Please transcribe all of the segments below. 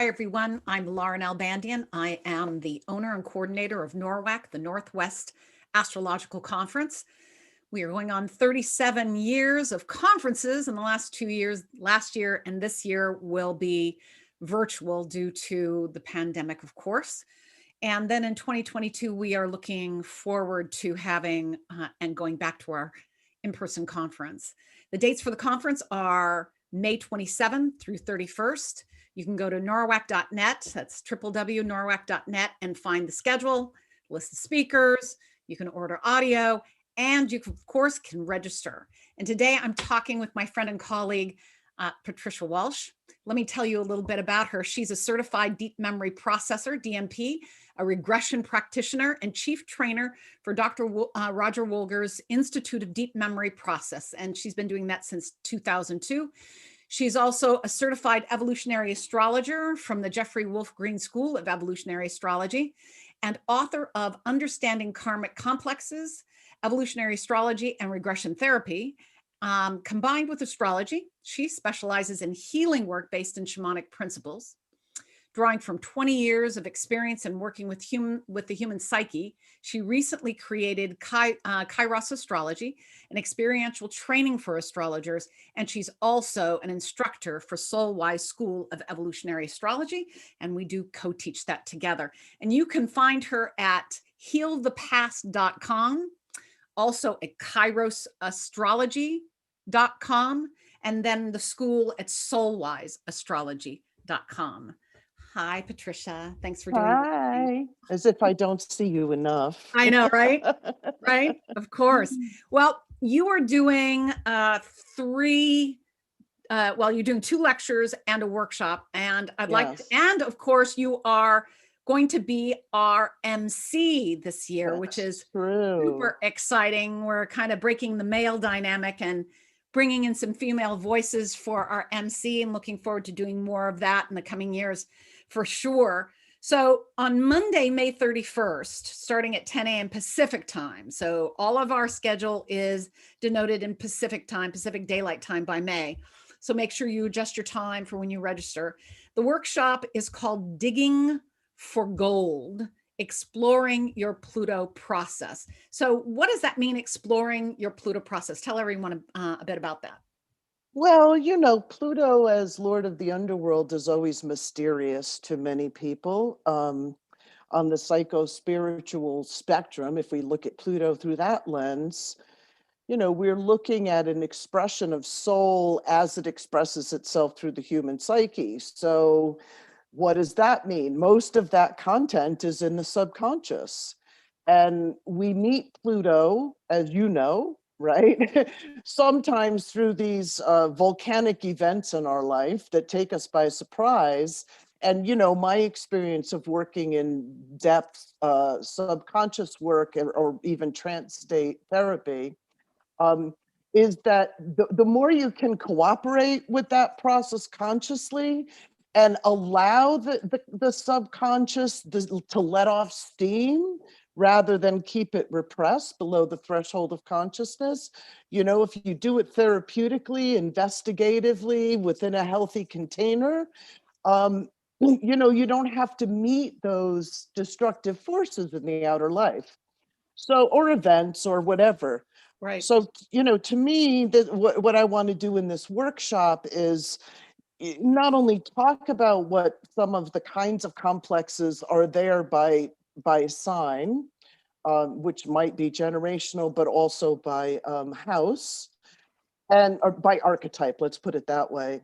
Hi, everyone. I'm Lauren Albandian. I am the owner and coordinator of NORWAC, the Northwest Astrological Conference. We are going on 37 years of conferences in the last 2 years. Last year and this year will be virtual due to the pandemic, of course. And then in 2022, we are looking forward to having and going back to our in-person conference. The dates for the conference are May 27th through 31st. You can go to norwac.net, that's www.norwac.net, and find the schedule, list of speakers. You can order audio, and you, of course, can register. And today I'm talking with my friend and colleague, Patricia Walsh. Let me tell you a little bit about her. She's a certified deep memory processor, DMP, a regression practitioner, and chief trainer for Dr. Roger Wolger's Institute of Deep Memory Process. And she's been doing that since 2002. She's also a certified evolutionary astrologer from the Jeffrey Wolf Green School of Evolutionary Astrology and author of Understanding Karmic Complexes, Evolutionary Astrology and Regression Therapy. Combined with astrology, she specializes in healing work based in shamanic principles. Drawing from 20 years of experience in working with the human psyche, she recently created Kairos Astrology, an experiential training for astrologers, and she's also an instructor for Soulwise School of Evolutionary Astrology, and we do co-teach that together. And you can find her at healthepast.com, also at kairosastrology.com, and then the school at soulwiseastrology.com. Hi, Patricia. Thanks for doing this. Hi. As if I don't see you enough. I know, right? Right? Of course. Well, you are doing you're doing 2 lectures and a workshop, and and of course you are going to be our MC this year, which is super exciting. We're kind of breaking the male dynamic and bringing in some female voices for our MC, and looking forward to doing more of that in the coming years for sure. So on Monday, May 31st, starting at 10 a.m. Pacific time. So all of our schedule is denoted in Pacific time, Pacific Daylight Time by May. So make sure you adjust your time for when you register. The workshop is called Digging for Gold, Exploring Your Pluto Process. So what does that mean, exploring your Pluto process? Tell everyone a bit about that. Well, Pluto as Lord of the Underworld is always mysterious to many people. On the psycho-spiritual spectrum, if we look at Pluto through that lens, we're looking at an expression of soul as it expresses itself through the human psyche. So what does that mean? Most of that content is in the subconscious. And we meet Pluto, as you know, right? Sometimes through these volcanic events in our life that take us by surprise. And, my experience of working in depth subconscious work or even trance state therapy is that the more you can cooperate with that process consciously and allow the subconscious to let off steam, rather than keep it repressed below the threshold of consciousness. If you do it therapeutically, investigatively, within a healthy container, you don't have to meet those destructive forces in the outer life. So, or events or whatever. Right. So, to me, what I want to do in this workshop is not only talk about what some of the kinds of complexes are there by sign, which might be generational, but also by house or by archetype, let's put it that way.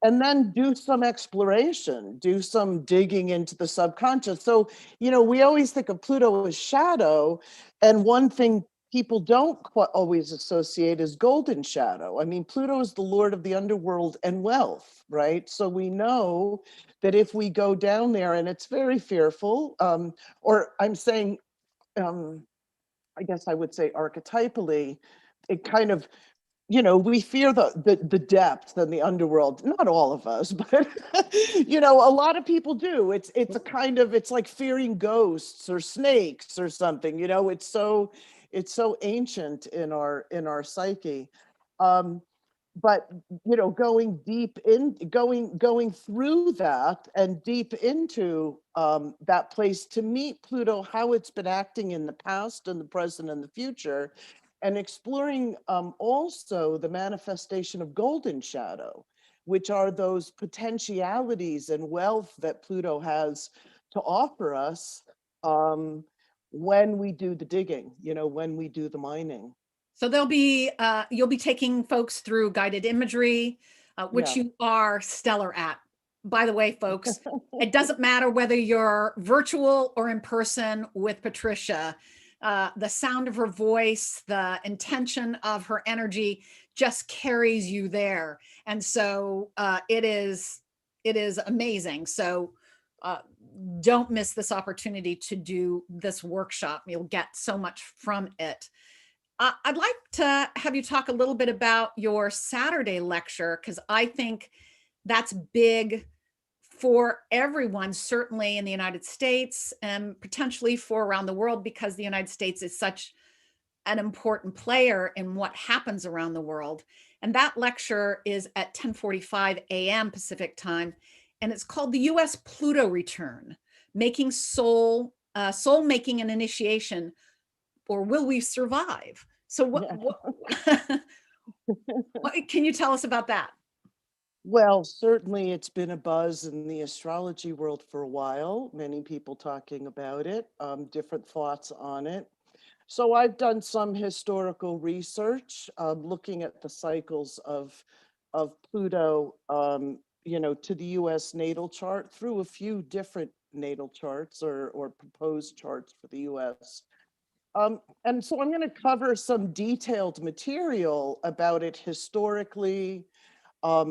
And then do some exploration, do some digging into the subconscious. So, we always think of Pluto as shadow, and one thing people don't always associate is golden shadow. I mean, Pluto is the Lord of the underworld and wealth, right? So we know that if we go down there, and it's very fearful, or I'm saying, I guess I would say archetypally, it kind of, we fear the depth and the underworld. Not all of us, but a lot of people do. It's a kind of, it's like fearing ghosts or snakes or something. It's so ancient in our psyche. but going deep in, going through that and deep into that place to meet Pluto, how it's been acting in the past and the present and the future, and exploring also the manifestation of golden shadow, which are those potentialities and wealth that Pluto has to offer us when we do the digging, when we do the mining. So you'll be taking folks through guided imagery, which Yeah. you are stellar at. By the way, folks, it doesn't matter whether you're virtual or in person with Patricia. The sound of her voice, the intention of her energy just carries you there. And so it is amazing. So uh, don't miss this opportunity to do this workshop. You'll get so much from it. I'd like to have you talk a little bit about your Saturday lecture, because I think that's big for everyone, certainly in the United States and potentially for around the world, because the United States is such an important player in what happens around the world. And that lecture is at 10:45 a.m. Pacific time, and it's called the U.S. Pluto Return, making soul making an initiation, or will we survive? So Yeah. what can you tell us about that? Well, certainly it's been a buzz in the astrology world for a while, many people talking about it, different thoughts on it. So I've done some historical research, looking at the cycles of Pluto, to the US natal chart through a few different natal charts or proposed charts for the US. And so I'm going to cover some detailed material about it historically,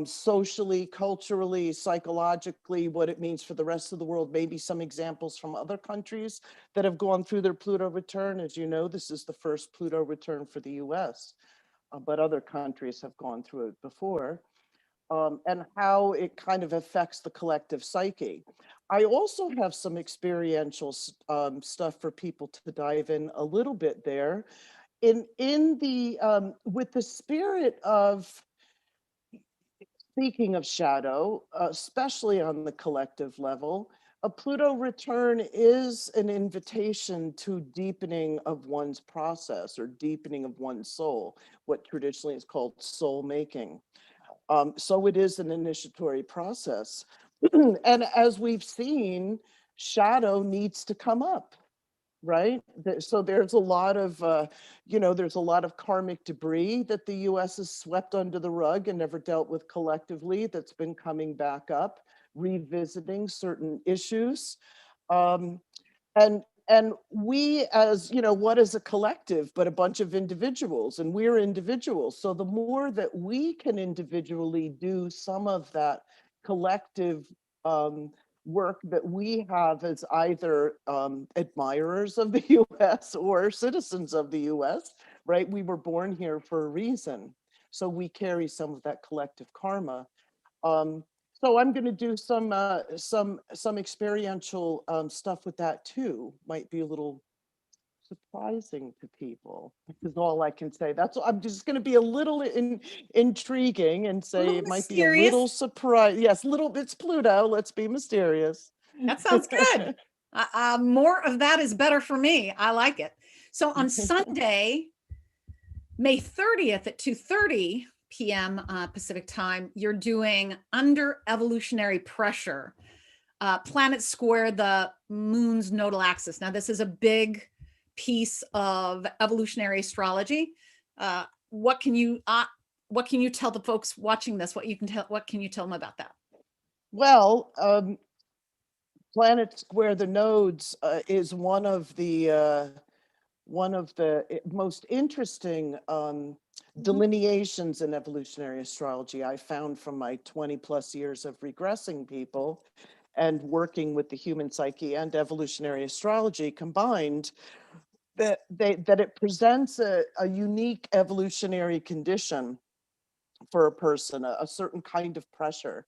socially, culturally, psychologically, what it means for the rest of the world, maybe some examples from other countries that have gone through their Pluto return. As you know, this is the first Pluto return for the US, but other countries have gone through it before, and how it kind of affects the collective psyche. I also have some experiential stuff for people to dive in a little bit there. In the with the spirit of, speaking of shadow, especially on the collective level, a Pluto return is an invitation to deepening of one's process or deepening of one's soul, what traditionally is called soul making. So it is an initiatory process. And as we've seen, shadow needs to come up, right? So there's a lot of, there's a lot of karmic debris that the US has swept under the rug and never dealt with collectively that's been coming back up, revisiting certain issues. Um, and we, as what is a collective but a bunch of individuals, and we're individuals. So the more that we can individually do some of that collective work that we have as either admirers of the US or citizens of the US, right? We were born here for a reason. So we carry some of that collective karma. Um, so I'm going to do some experiential stuff with that too. Might be a little surprising to people, is all I can say. I'm just going to be a little intriguing and A say little it might be a little mysterious. surprise. Yes, little. It's Pluto. Let's be mysterious. That sounds good. More of that is better for me. I like it. So on Sunday, May 30th at 2:30 p.m. Pacific time, you're doing Under Evolutionary Pressure, planets square the moon's nodal axis. Now, this is a big piece of evolutionary astrology. What can you tell the folks watching this? What can you tell them about that? Well, planets square the nodes is one of the most interesting delineations in evolutionary astrology I found from my 20 plus years of regressing people and working with the human psyche and evolutionary astrology combined, that it presents a unique evolutionary condition for a person, a certain kind of pressure.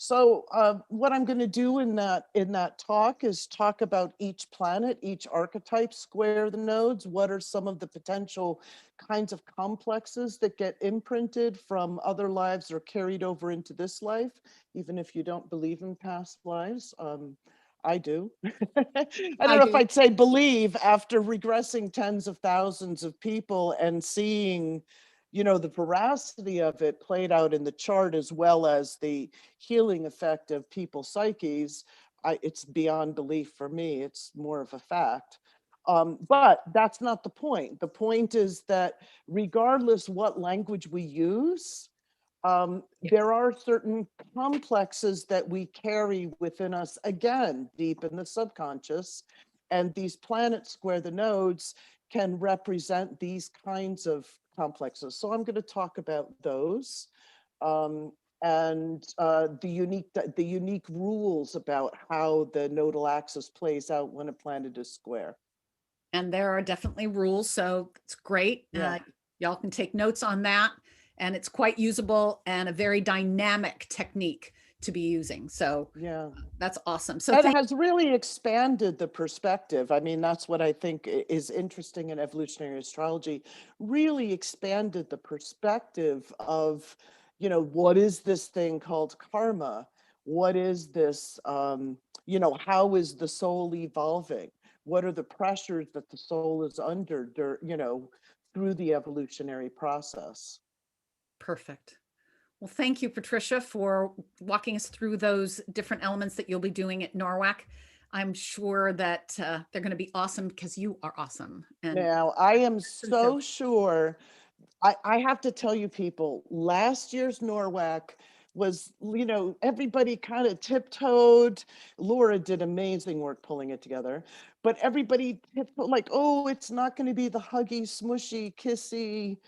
So what I'm going to do in that talk is talk about each planet, each archetype, square the nodes. What are some of the potential kinds of complexes that get imprinted from other lives or carried over into this life, even if you don't believe in past lives? I do. I don't I know if do. I'd say believe after regressing tens of thousands of people and seeing, the veracity of it played out in the chart, as well as the healing effect of people's psyches. It's beyond belief for me. It's more of a fact. But that's not the point. The point is that regardless what language we use, Yeah. there are certain complexes that we carry within us, again, deep in the subconscious. And these planets square the nodes can represent these kinds of complexes. So I'm going to talk about those. And the unique rules about how the nodal axis plays out when a planet is square. And there are definitely rules, so it's great. Yeah. Y'all can take notes on that, and it's quite usable and a very dynamic technique to be using. So Yeah. that's awesome. So It thank has really expanded the perspective. I mean, that's what I think is interesting in evolutionary astrology, really expanded the perspective of, what is this thing called karma? What is this, how is the soul evolving? What are the pressures that the soul is under, through the evolutionary process? perfect. Well, thank you, Patricia, for walking us through those different elements that you'll be doing at NORWAC. I'm sure that they're going to be awesome because you are awesome. And Now, I am so so sure. I have to tell you, people, last year's NORWAC was, everybody kind of tiptoed. Laura did amazing work pulling it together, but everybody tiptoed like, oh, it's not going to be the huggy, smushy, kissy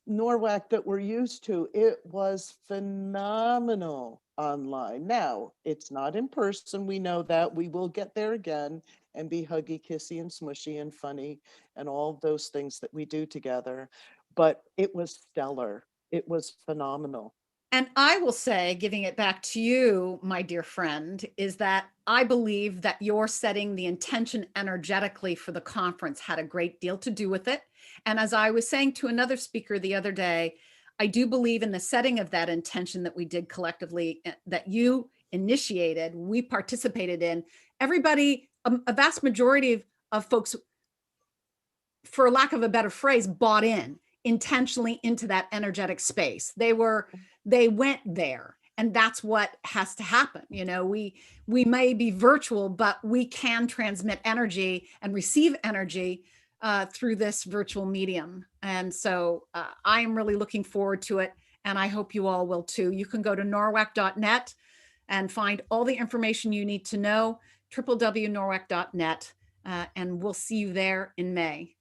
NORWAC that we're used to. It was phenomenal online. Now, it's not in person. We know that. We will get there again and be huggy, kissy, and smushy and funny and all those things that we do together. But it was stellar. It was phenomenal. And I will say, giving it back to you, my dear friend, is that I believe that your setting the intention energetically for the conference had a great deal to do with it. And as I was saying to another speaker the other day, I do believe in the setting of that intention that we did collectively, that you initiated, we participated in. Everybody, a vast majority of folks, for lack of a better phrase, bought in intentionally into that energetic space. They went there, and that's what has to happen. We may be virtual, but we can transmit energy and receive energy through this virtual medium. And so I am really looking forward to it, and I hope you all will too. You can go to norwac.net and find all the information you need to know, www.norwac.net, and we'll see you there in May.